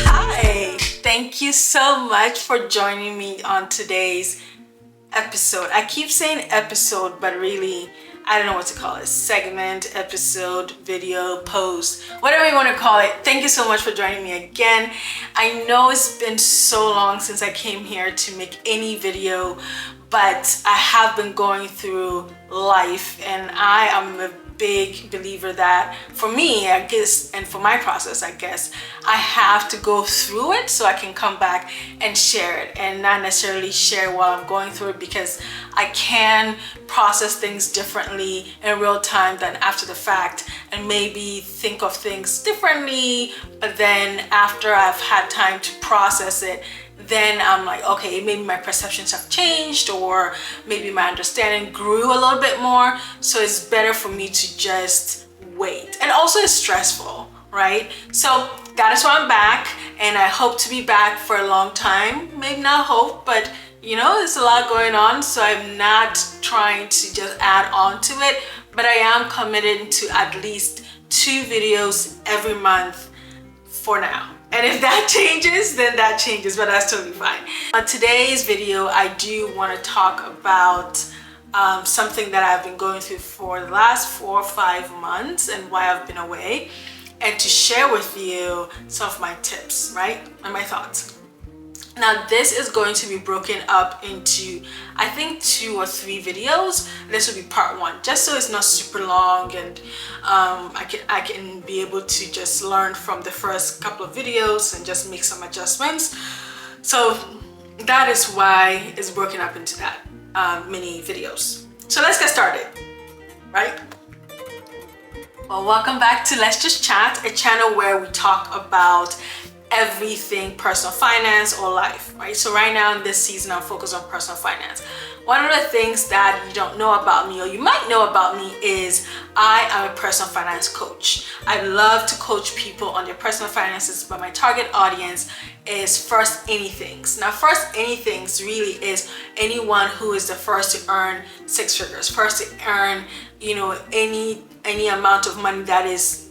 Hi, thank you so much for joining me on today's episode. I keep saying episode, but really, I don't know what to call it. Segment, episode, video, post, whatever you want to call it. Thank you so much for joining me again. I know it's been so long since I came here to make any video, but I have been going through life, and I am a big believer that for me, I guess, and for my process, I guess, I have to go through it so I can come back and share it, and not necessarily share while I'm going through it, because I can process things differently in real time than after the fact, and maybe think of things differently, but then after I've had time to process it, then I'm like, okay, maybe my perceptions have changed, or maybe my understanding grew a little bit more. So it's better for me to just wait. And also it's stressful, right? So that is why I'm back, and I hope to be back for a long time. Maybe not hope, but you know, there's a lot going on. So I'm not trying to just add on to it, but I am committed to at least 2 videos every month for now. And if that changes, then that changes, but that's totally fine. On today's video, I do want to talk about something that I've been going through for the last 4 or 5 months and why I've been away, and to share with you some of my tips, right? And my thoughts. Now, this is going to be broken up into, I think, 2 or 3 videos. This will be part 1, just so it's not super long, and I can be able to just learn from the first couple of videos and just make some adjustments. So that is why it's broken up into that mini videos. So let's get started, right? Well, welcome back to Let's Just Chat, a channel where we talk about everything personal finance or life, right? So right now in this season, I'm focused on personal finance. One of the things that you don't know about me, or you might know about me, is I am a personal finance coach. I love to coach people on their personal finances, but my target audience is first anythings. Now, first anythings really is anyone who is the first to earn 6 figures, first to earn, you know, any amount of money that is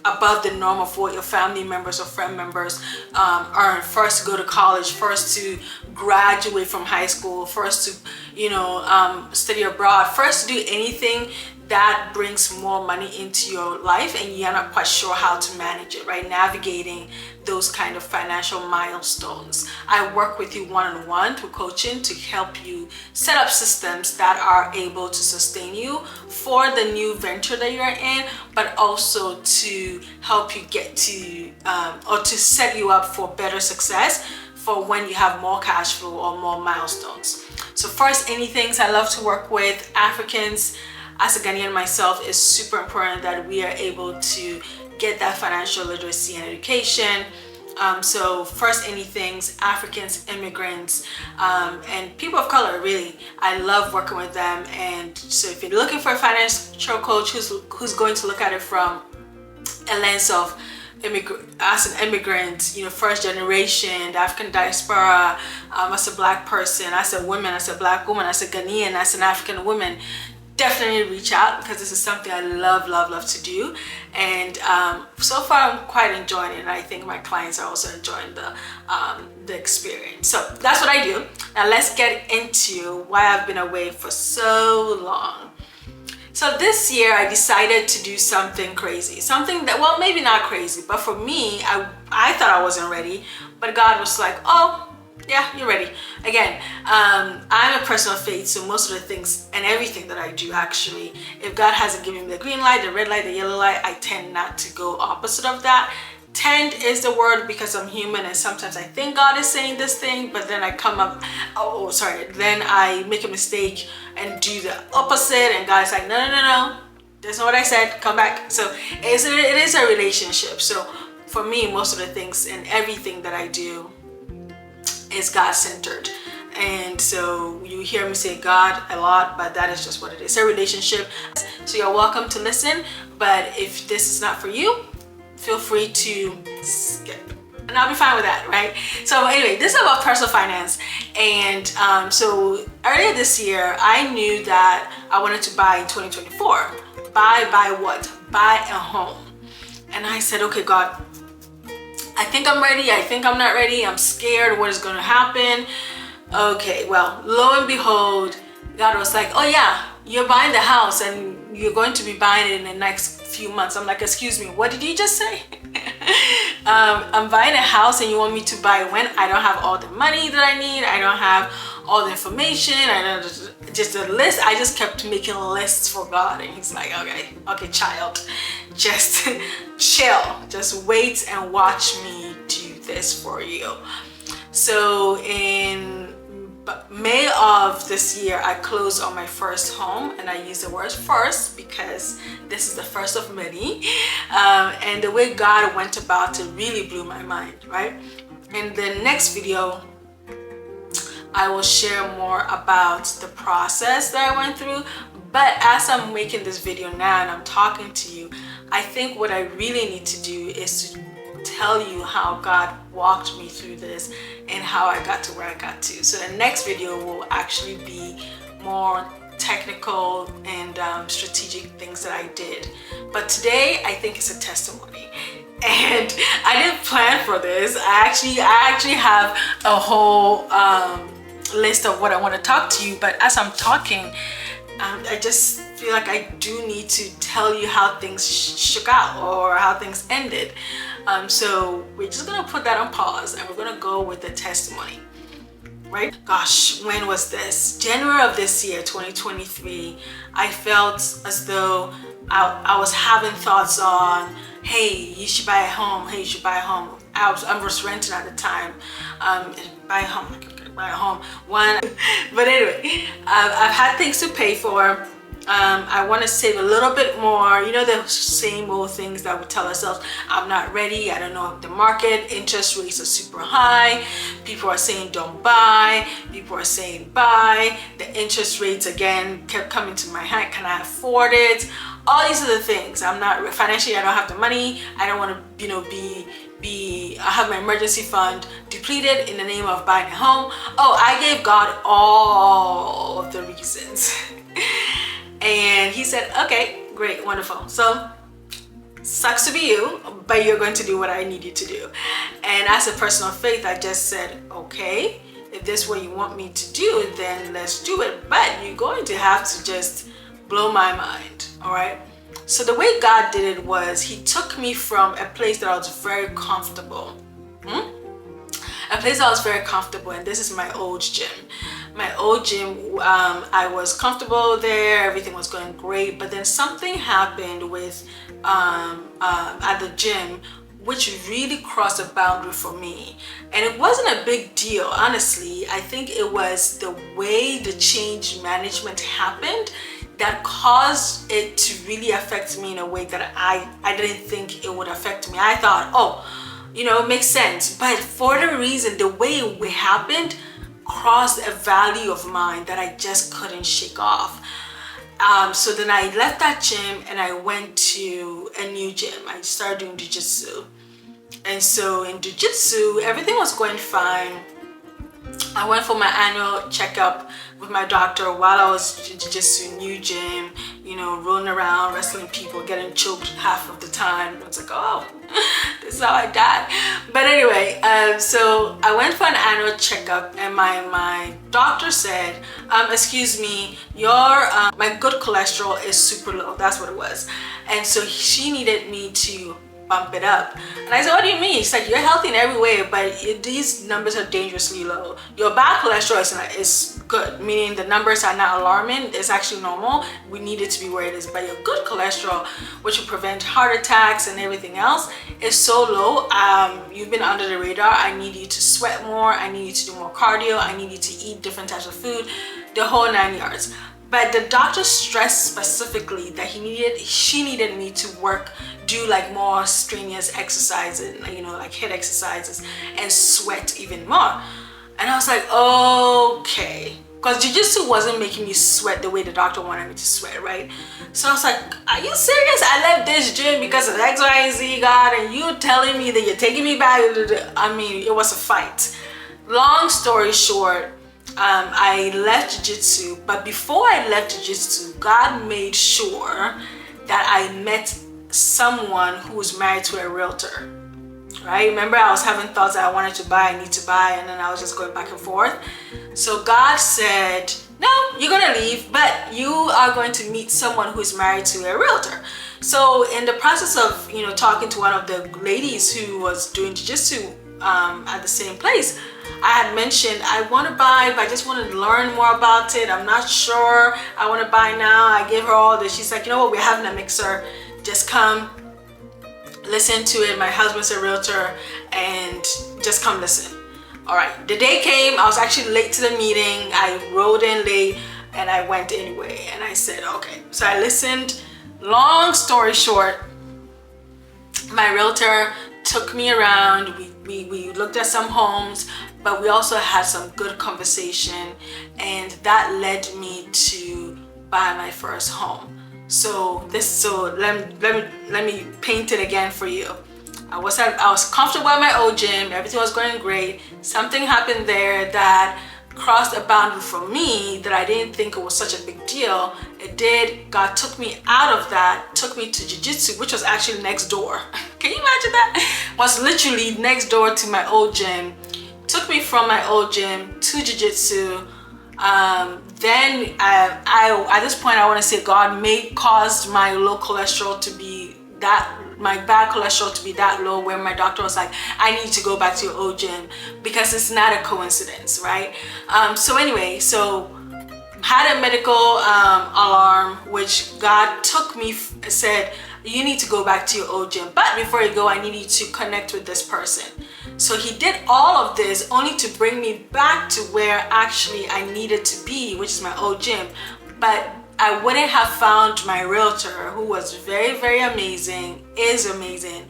above the norm of what your family members or friend members earn, first to go to college, first to graduate from high school, first to, you know, study abroad, first to do anything that brings more money into your life and you're not quite sure how to manage it, right? Navigating those kind of financial milestones. I work with you one-on-one through coaching to help you set up systems that are able to sustain you for the new venture that you're in, but also to help you get to, or to set you up for better success for when you have more cash flow or more milestones. So first, anything I love to work with Africans. As a Ghanaian myself, it's super important that we are able to get that financial literacy and education. So first anything, Africans, immigrants, and people of color, really. I love working with them. And so if you're looking for a financial coach who's going to look at it from a lens of as an immigrant, you know, first generation, the African diaspora, as a black person, as a woman, as a black woman, as a Ghanaian, as an African woman, definitely reach out, because this is something I love to do. And so far I'm quite enjoying it, and I think my clients are also enjoying the experience. So that's what I do. Now let's get into why I've been away for so long. So this year I decided to do something crazy, something that, well, maybe not crazy, but for me, I thought I wasn't ready, but God was like, oh, yeah, you're ready. Again, I'm a person of faith, so most of the things and everything that I do, actually, if God hasn't given me the green light, the red light, the yellow light, I tend not to go opposite of that. Tend is the word, because I'm human, and sometimes I think God is saying this thing, but then I come up, then I make a mistake and do the opposite, and God is like, no, that's not what I said, come back. So it is a relationship. So for me, most of the things and everything that I do is God-centered. And so you hear me say God a lot, but that is just what it is, a relationship. So you're welcome to listen, but if this is not for you, feel free to skip, and I'll be fine with that, right? So anyway, this is about personal finance. And so earlier this year, I knew that I wanted to buy in 2024. Buy what? Buy a home. And I said, okay, God, I think I'm ready. I think I'm not ready. I'm scared. What is going to happen? Okay, well, lo and behold, God was like, oh yeah, you're buying the house and you're going to be buying it in the next few months. I'm like, excuse me, what did you just say? I'm buying a house and you want me to buy when? I don't have all the money that I need. I don't have all the information. I don't just a list. I just kept making lists for God, and he's like, okay, child, just chill. Just wait and watch me do this for you. So in May of this year, I closed on my first home, and I use the word first because this is the first of many. And the way God went about it really blew my mind, right? In the next video, I will share more about the process that I went through. But as I'm making this video now and I'm talking to you, I think what I really need to do is to tell you how God walked me through this and how I got to where I got to. So the next video will actually be more technical and strategic things that I did. But today I think it's a testimony. And I didn't plan for this. I actually have a whole list of what I want to talk to you, but as I'm talking, I just feel like I do need to tell you how things shook out or how things ended. So we're just gonna put that on pause and we're gonna go with the testimony, right? Gosh, when was this? January of this year, 2023, I felt as though I was having thoughts on, hey, you should buy a home. Hey, you should buy a home. I was renting at the time. Buy a home. Buy a home. But anyway, I've had things to pay for. I want to save a little bit more. You know, the same old things that we tell ourselves. I'm not ready. I don't know if the market, interest rates are super high. People are saying don't buy. People are saying buy. The interest rates again kept coming to my head. Can I afford it? All these are the things. I'm not financially. I don't have the money. I don't want to, I have my emergency fund depleted in the name of buying a home. Oh, I gave God all of the reasons. And he said, okay, great, wonderful. So sucks to be you, but you're going to do what I need you to do. And as a person of faith, I just said, okay, if this is what you want me to do, then let's do it. But you're going to have to just blow my mind, all right? So the way God did it was he took me from a place that I was very comfortable. A place I was very comfortable, and this is my old gym. My old gym, I was comfortable there, everything was going great, but then something happened with at the gym which really crossed a boundary for me. And it wasn't a big deal, honestly. I think it was the way the change management happened that caused it to really affect me in a way that I didn't think it would affect me. I thought, oh, you know, it makes sense. But for the reason, the way it happened crossed a value of mine that I just couldn't shake off. So then I left that gym and I went to a new gym. I started doing jiu-jitsu. And so in jiu-jitsu, everything was going fine. I went for my annual checkup with my doctor while I was just in new gym, you know, rolling around, wrestling people, getting choked half of the time. I was like, oh, this is how I died. But anyway, so I went for an annual checkup and my doctor said, excuse me, my good cholesterol is super low. That's what it was. And so she needed me to bump it up. And I said, what do you mean? She's like, you're healthy in every way, but these numbers are dangerously low. Your bad cholesterol is good, meaning the numbers are not alarming. It's actually normal. We need it to be where it is. But your good cholesterol, which will prevent heart attacks and everything else, is so low. You've been under the radar. I need you to sweat more. I need you to do more cardio. I need you to eat different types of food, the whole 9 yards. But the doctor stressed specifically that she needed me to do like more strenuous exercises, you know, like HIIT exercises and sweat even more. And I was like, okay, because jiu-jitsu wasn't making me sweat the way the doctor wanted me to sweat, right? So I was like, are you serious? I left this gym because of X, Y, and Z, God, and you telling me that you're taking me back? I mean, it was a fight. Long story short, I left jiu-jitsu, but before I left jiu-jitsu, God made sure that I met someone who's married to a realtor, right? Remember, I was having thoughts that I wanted to buy, I need to buy, and then I was just going back and forth. So God said, no, you're gonna leave, but you are going to meet someone who's married to a realtor. So in the process of, talking to one of the ladies who was doing jiu-jitsu at the same place, I had mentioned I want to buy, but I just want to learn more about it. I'm not sure I want to buy now. I gave her all this. She's like, you know what, we're having a mixer. Just come listen to it. My husband's a realtor, and just come listen. All right, the day came. I was actually late to the meeting. I rode in late and I went anyway. And I said, okay. So I listened. Long story short, my realtor took me around. We looked at some homes, but we also had some good conversation, and that led me to buy my first home. So let me paint it again for you. I was comfortable at my old gym. Everything was going great. Something happened there that crossed a boundary for me that I didn't think it was such a big deal. It did. God took me out of that, took me to jiu-jitsu, which was actually next door. Can you imagine that? It was literally next door to my old gym. Took me from my old gym to jiu-jitsu. Then at this point, I want to say God caused my low cholesterol to be my bad cholesterol to be that low, where my doctor was like, I need to go back to your old gym, because it's not a coincidence, right? So anyway, had a medical alarm, which God took me, said, you need to go back to your old gym, but before you go, I need you to connect with this person. So he did all of this only to bring me back to where actually I needed to be, which is my old gym. But I wouldn't have found my realtor, who was very, very amazing, is amazing,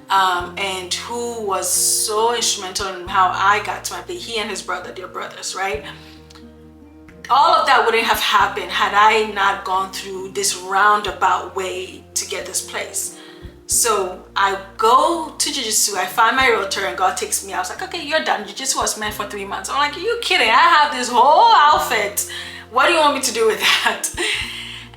and who was so instrumental in how I got to my place. He and his brother, they're brothers, right? All of that wouldn't have happened had I not gone through this roundabout way to get this place. So I go to jiu-jitsu, I find my realtor, and God takes me. I was like, okay, you're done. Jiu-jitsu was meant for 3 months. I'm like, are you kidding? I have this whole outfit. What do you want me to do with that?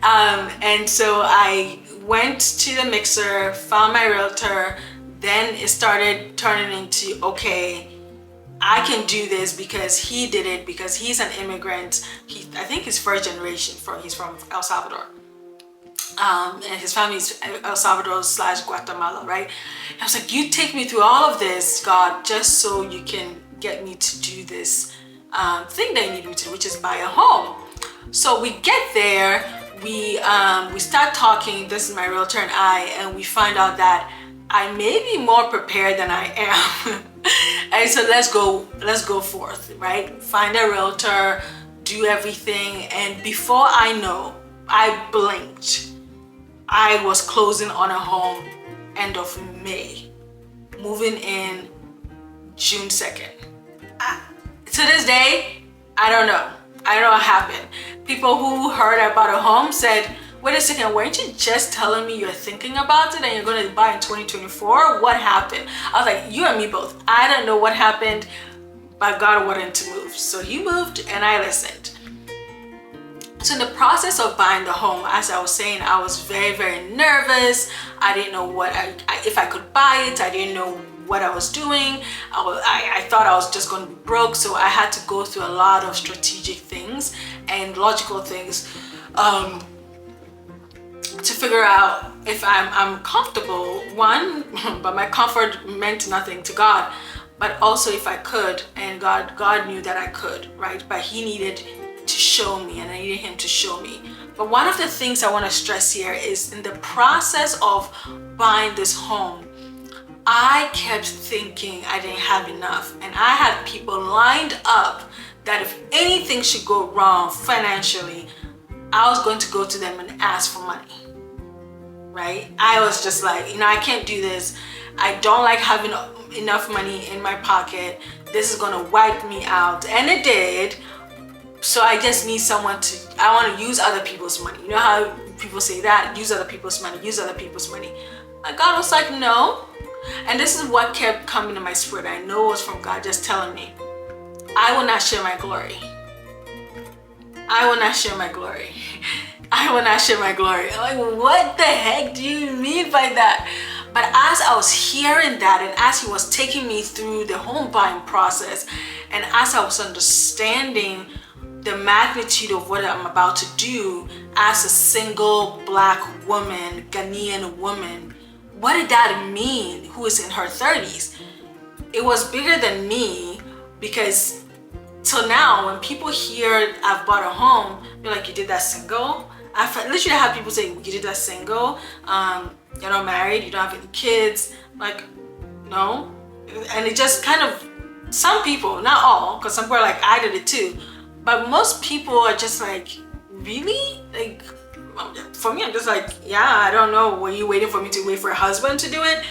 And so I went to the mixer, found my realtor. Then it started turning into, okay, I can do this because he did it, because he's an immigrant. I think he's first generation. He's from El Salvador. And his family is El Salvador / Guatemala, right? And I was like, you take me through all of this, God, just so you can get me to do this thing that you need me to do, which is buy a home. So we get there, we start talking. This is my realtor and we find out that I may be more prepared than I am. And so let's go forth, right? Find a realtor, do everything, and before I know, I blinked. I was closing on a home end of May, moving in June 2nd. To this day, I don't know what happened. People who heard about a home said, wait a second, weren't you just telling me you're thinking about it and you're going to buy in 2024? What happened? I was like, you and me both. I don't know what happened, but God wanted to move. So he moved and I listened. So in the process of buying the home, as I was saying, I was very, very nervous. I didn't know if I could buy it. I didn't know what I was doing. I thought I was just going to be broke. So I had to go through a lot of strategic things and logical things to figure out if I'm comfortable, one, but my comfort meant nothing to God, but also if I could, and God knew that I could, right? But he needed to show me, and I needed him to show me. But one of the things I want to stress here is, in the process of buying this home, I kept thinking I didn't have enough, and I had people lined up that if anything should go wrong financially, I was going to go to them and ask for money, right? I was just like, I can't do this. I don't like having enough money in my pocket. This is going to wipe me out. And it did. So I just need someone I want to use other people's money. You know how people say that? Use other people's money, use other people's money. And God was like, no. And this is what kept coming to my spirit. I know it was from God just telling me, I will not share my glory. I will not share my glory. I will not share my glory. I'm like, what the heck do you mean by that? But as I was hearing that, and as he was taking me through the home buying process, and as I was understanding the magnitude of what I'm about to do as a single Black woman, Ghanaian woman, what did that mean, who is in her 30s? It was bigger than me, because till now, when people hear I've bought a home, they're like, you did that single? I've literally had people say, you did that single? You're not married, you don't have any kids? Like, no. And it just kind of, some people, not all, because some people are like, I did it too. But most people are just like, really? Like, for me, I'm just like, yeah, I don't know. Were you waiting for me to wait for a husband to do it?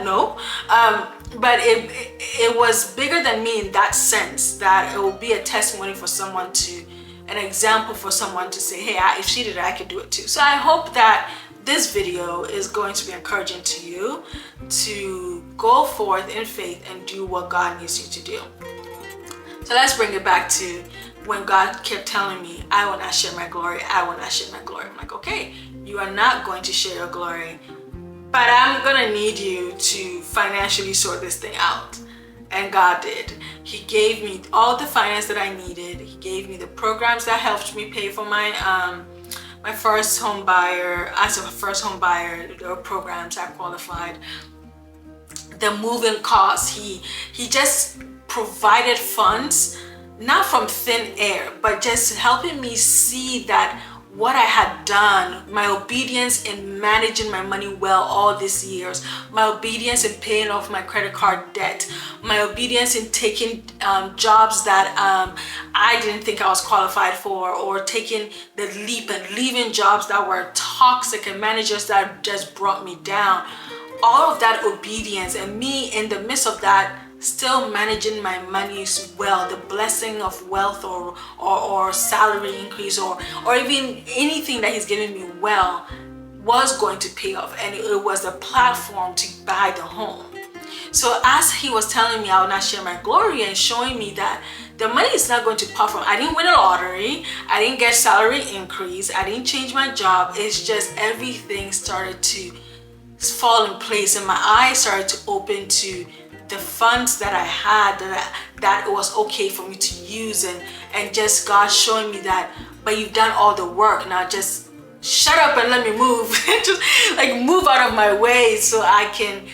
No. But it was bigger than me in that sense, that it will be a testimony for someone to, an example for someone to say, hey, if she did it, I could do it too. So I hope that this video is going to be encouraging to you to go forth in faith and do what God needs you to do. So let's bring it back to when God kept telling me, I will not share my glory, I will not share my glory. I'm like, okay, you are not going to share your glory, but I'm gonna need you to financially sort this thing out. And God did. He gave me all the finance that I needed. He gave me the programs that helped me pay for my my first home buyer. As a first home buyer, there were programs I qualified. The moving costs, he just provided funds, not from thin air, but just helping me see that what I had done, my obedience in managing my money well all these years, my obedience in paying off my credit card debt, my obedience in taking jobs that I didn't think I was qualified for, or taking the leap and leaving jobs that were toxic and managers that just brought me down. All of that obedience, and me in the midst of that, still managing my money well, the blessing of wealth or salary increase or even anything that he's giving me well was going to pay off, and it was a platform to buy the home. So as he was telling me I will not share my glory and showing me that the money is not going to pop from, I didn't win a lottery, I didn't get salary increase, I didn't change my job, it's just everything started to fall in place and my eyes started to open to the funds that I had, that it was okay for me to use, and just God showing me that, but you've done all the work, now just shut up and let me move. Just like move out of my way so I can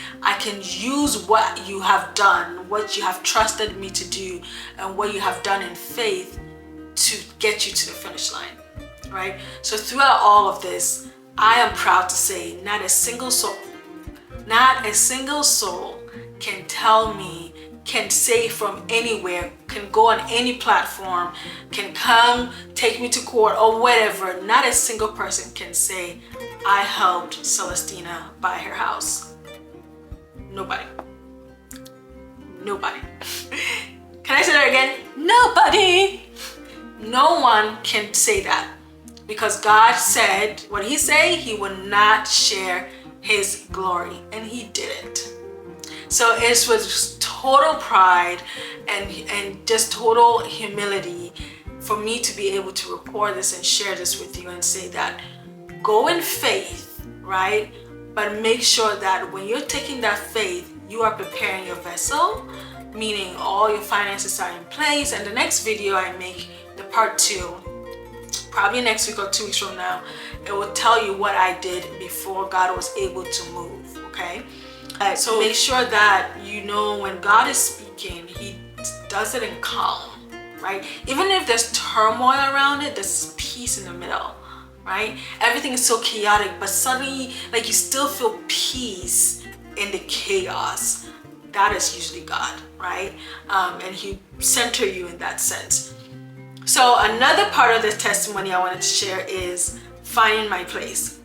use what you have done, what you have trusted me to do, and what you have done in faith to get you to the finish line, right? So throughout all of this, I am proud to say not a single soul can tell me, can say from anywhere, can go on any platform, can come take me to court or whatever. Not a single person can say, I helped Celestina buy her house. Nobody. Nobody. Can I say that again? Nobody. No one can say that, because God said, what he said, he would not share his glory, and he didn't. So it was total pride and just total humility for me to be able to record this and share this with you and say that go in faith, right? But make sure that when you're taking that faith, you are preparing your vessel, meaning all your finances are in place. And the next video I make, the part 2, probably next week or 2 weeks from now, it will tell you what I did before God was able to move, okay? So make sure that you know when God is speaking, he does it in calm, right? Even if there's turmoil around it, there's peace in the middle, right? Everything is so chaotic, but suddenly, like, you still feel peace in the chaos. That is usually God, right? And he center you in that sense. So another part of this testimony I wanted to share is finding my place.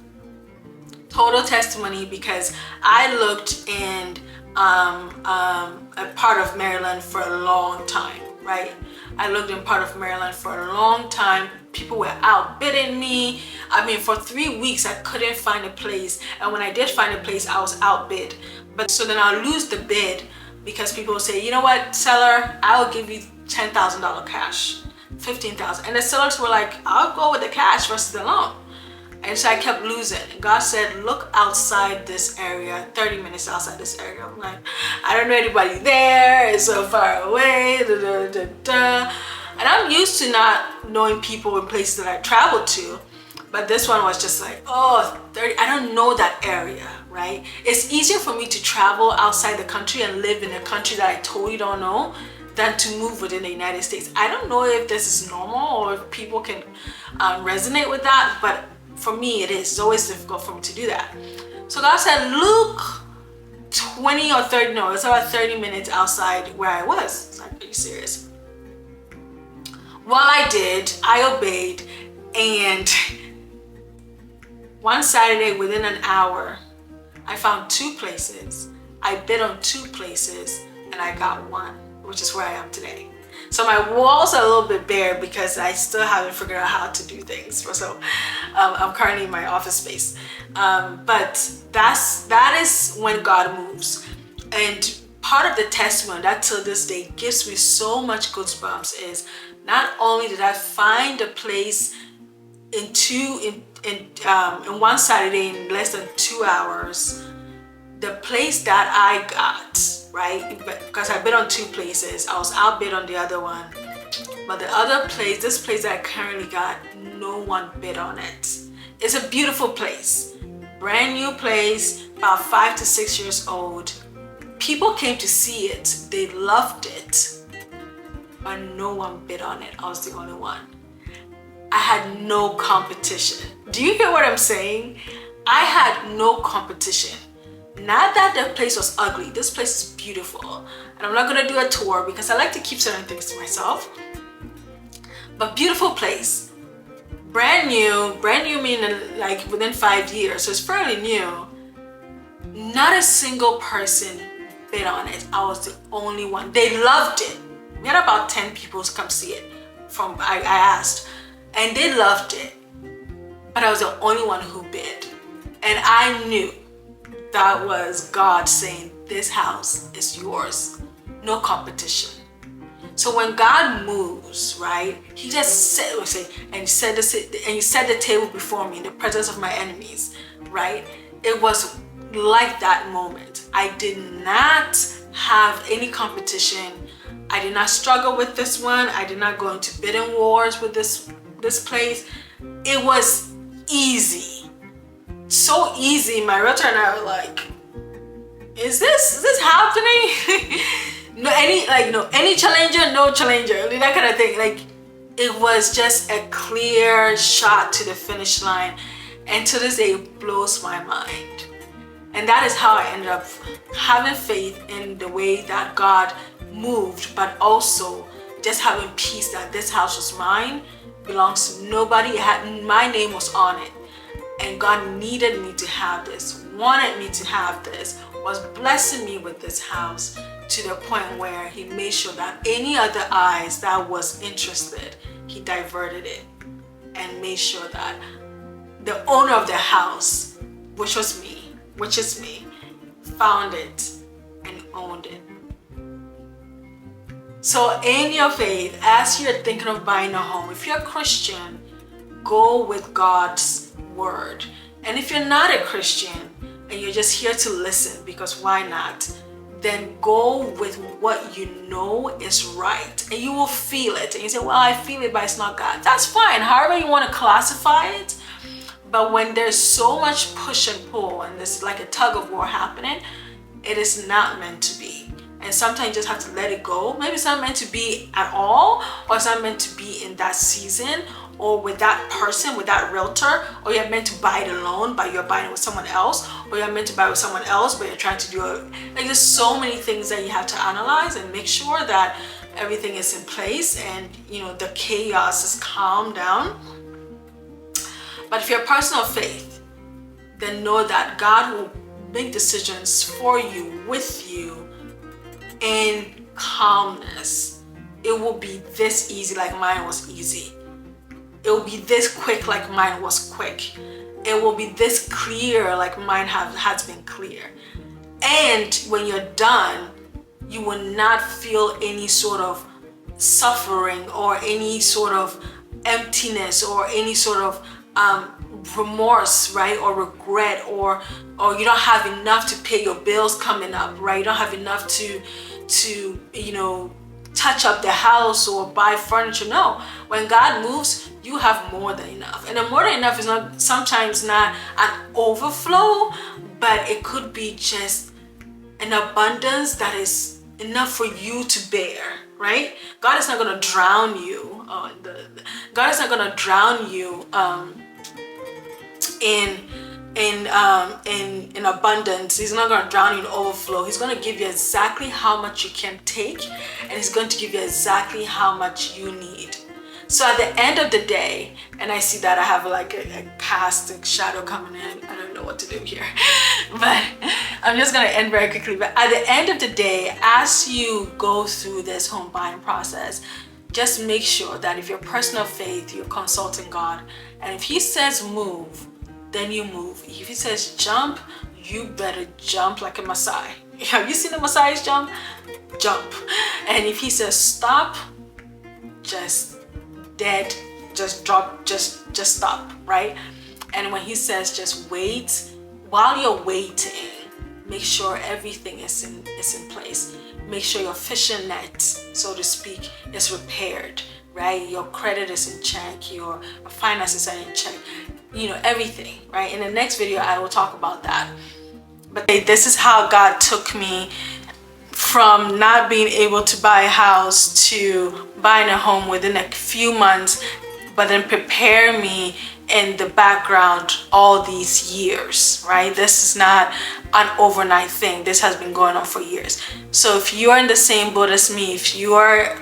Total testimony, because I looked in a part of Maryland for a long time, right? I looked in part of Maryland for a long time. People were outbidding me. I mean, for 3 weeks, I couldn't find a place. And when I did find a place, I was outbid. But so then I'll lose the bid because people will say, you know what, seller, I'll give you $10,000 cash, $15,000. And the sellers were like, I'll go with the cash versus the loan. And so I kept losing. God said, look outside this area, 30 minutes outside this area. I'm like, I don't know anybody there. It's so far away. Da, da, da, da. And I'm used to not knowing people in places that I travel to. But this one was just like, oh, 30, I don't know that area, right? It's easier for me to travel outside the country and live in a country that I totally don't know than to move within the United States. I don't know if this is normal or if people can resonate with that, but for me it is. It's always difficult for me to do that. So God said, look 20 or 30, no, it's about 30 minutes outside where I was. It's like, are you serious? Well, I did. I obeyed. And one Saturday, within an hour, I found 2 places. I bid on 2 places and I got one, which is where I am today. So my walls are a little bit bare because I still haven't figured out how to do things. So I'm currently in my office space. But that is when God moves. And part of the testimony that till this day gives me so much goosebumps is not only did I find a place in one Saturday in less than 2 hours, the place that I got, right, because I bid on 2 places, I was outbid on the other one, but the other place, this place that I currently got, no one bid on it. It's a beautiful place, brand new place, about 5 to 6 years old. People came to see it, they loved it, but no one bid on it. I was the only one. I had no competition. Do you hear what I'm saying? I had no competition. Not that the place was ugly. This place is beautiful. And I'm not gonna do a tour because I like to keep certain things to myself. But beautiful place. Brand new meaning like within 5 years. So it's fairly new. Not a single person bid on it. I was the only one. They loved it. We had about 10 people come see it. I asked. And they loved it, but I was the only one who bid. And I knew that was God saying, this house is yours, no competition. So when God moves, right, he just said, and he set the table before me in the presence of my enemies, right? It was like that moment. I did not have any competition. I did not struggle with this one. I did not go into bidding wars with this place. It was easy, so easy. My realtor and I were like, is this happening? Any challenger, no challenger, that kind of thing. Like, it was just a clear shot to the finish line, and to this day it blows my mind. And that is how I ended up having faith in the way that God moved, but also just having peace that this house was mine, belongs to nobody. My name was on it, and God needed me to have this, wanted me to have this, was blessing me with this house to the point where he made sure that any other eyes that was interested, he diverted it and made sure that the owner of the house, which is me, found it and owned it. So in your faith, as you're thinking of buying a home, if you're a Christian, go with God's word. And if you're not a Christian and you're just here to listen, because why not, then go with what you know is right. And you will feel it. And you say, well, I feel it, but it's not God. That's fine. However you want to classify it. But when there's so much push and pull and there's like a tug of war happening, it is not meant to be. And sometimes you just have to let it go. Maybe it's not meant to be at all, or it's not meant to be in that season, or with that person, with that realtor, or you're meant to buy it alone, but you're buying it with someone else, or you're meant to buy it with someone else, but you're trying to do it. Like, there's so many things that you have to analyze and make sure that everything is in place and, the chaos is calmed down. But if you're a person of faith, then know that God will make decisions for you, with you, in calmness. It will be this easy like mine was easy. It will be this quick like mine was quick. It will be this clear like mine has been clear. And when you're done, you will not feel any sort of suffering or any sort of emptiness or any sort of remorse, right, or regret, or you don't have enough to pay your bills coming up, right? You don't have enough to touch up the house or buy furniture. No, when God moves, you have more than enough. And the more than enough is not sometimes not an overflow, but it could be just an abundance that is enough for you to bear, right? God is not going to drown you. God is not going to drown you in abundance. He's not going to drown you in overflow. He's going to give you exactly how much you can take, and he's going to give you exactly how much you need. So at the end of the day, and I see that I have like a cast shadow coming in. I don't know what to do here, but I'm just going to end very quickly. But at the end of the day, as you go through this home buying process, just make sure that if you're a person of faith, you're consulting God. And if he says move, then you move. If he says jump, you better jump like a Maasai. Have you seen the Maasai's jump? Jump. And if he says stop, just dead, just drop, just stop, right? And when he says just wait, while you're waiting, make sure everything is in place. Make sure your fishing net, so to speak, is repaired, right? Your credit is in check, your finances are in check, everything, right? In the next video, I will talk about that. But this is how God took me from not being able to buy a house to buying a home within a few months, but then prepare me in the background all these years, right? This is not an overnight thing. This has been going on for years. So if you are in the same boat as me, if you are,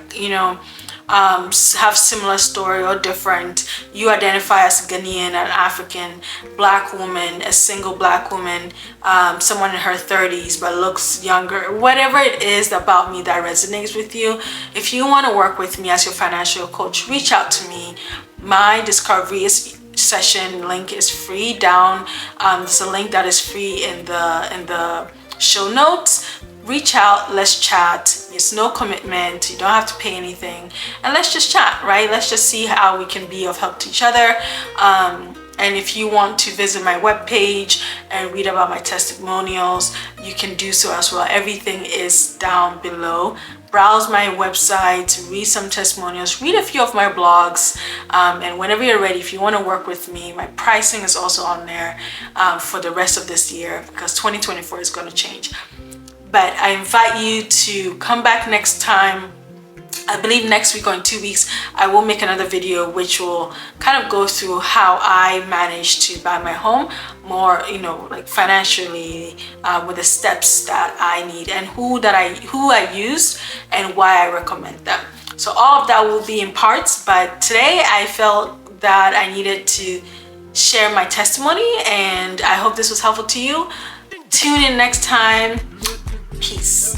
have similar story or different, you identify as Ghanaian, an African, black woman, a single black woman, someone in her 30s but looks younger, whatever it is about me that resonates with you, if you want to work with me as your financial coach, reach out to me. My discovery session link is free down. There's a link that is free in the show notes. Reach out, let's chat. There's no commitment, you don't have to pay anything, and let's just chat, right? Let's just see how we can be of help to each other. And if you want to visit my webpage and read about my testimonials, you can do so as well. Everything is down below. Browse my website, read some testimonials, read a few of my blogs, and whenever you're ready, if you want to work with me, my pricing is also on there for the rest of this year, because 2024 is going to change. But I invite you to come back next time. I believe next week or in 2 weeks, I will make another video which will kind of go through how I managed to buy my home more, like financially, with the steps that I need and who I used and why I recommend them. So all of that will be in parts, but today I felt that I needed to share my testimony, and I hope this was helpful to you. Tune in next time. Peace.